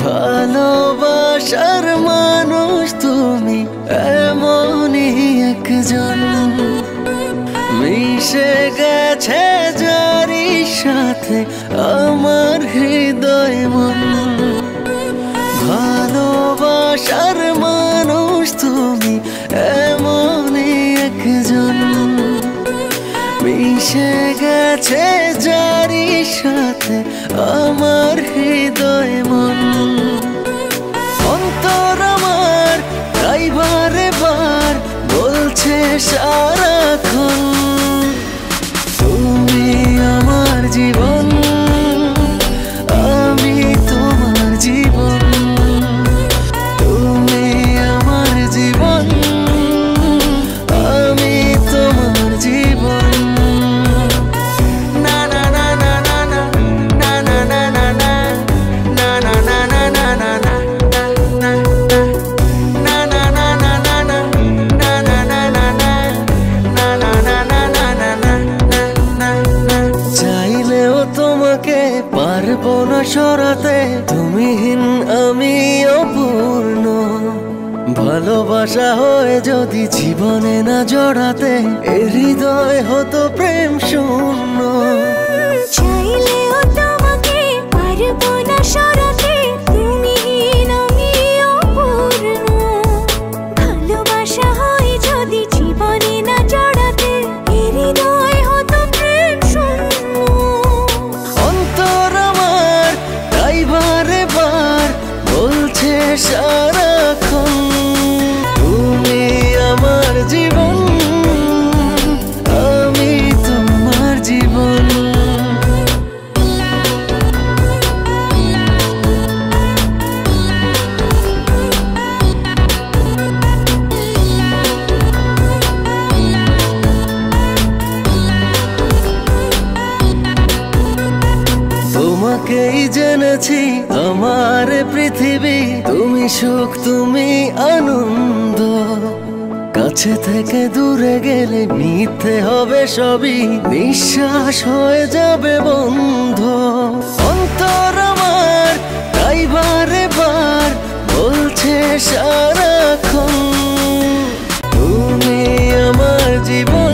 ভালোবাসার মানুষ তুমি এমনই একজন, মিশে গেছে যারি সাথে আমার হৃদয় মন। ভালোবাসার মানুষ তুমি এমনই একজন, মিশে গেছে যারি সাথে আমার হৃদয় মন। অন্তর আমার তাই বারে বার বলছে সারাক্ষণ, তুমি আমার জীবন, আমি তোমার জীবন। তুমি আমার জীবন, আমি তোমার জীবন। পারবো না সরাতে তুমিহীন আমি অপূর্ণ। ভালোবাসা হয়ে যদি জীবনে না জড়াতে এ হৃদয় হতো প্রেম শূন্য। চাইলেও তোমাকে পারবো না সরাতে তুমিহীন আমি অপূর্ণ। ভালোবাসা হয়ে যদি জীবনে না জড়াতে এ হৃদয় হতো প্রেম শূন্য। বারে বার বলছে সারাক্ষণ, তুমি আমার জীবন, আমি তোমার জীবন। তোমাকেই জেনেছি আমার পৃথিবী, তুমি সুখ তুমি আনন্দ। কাছে থেকে দূরে গেলে মিথ্যে হবে সবই, নিঃশ্বাস হয়ে যাবে বন্ধ। অন্তর আমার তাই বারে বার বলছে সারাক্ষণ, তুমি আমার জীবন।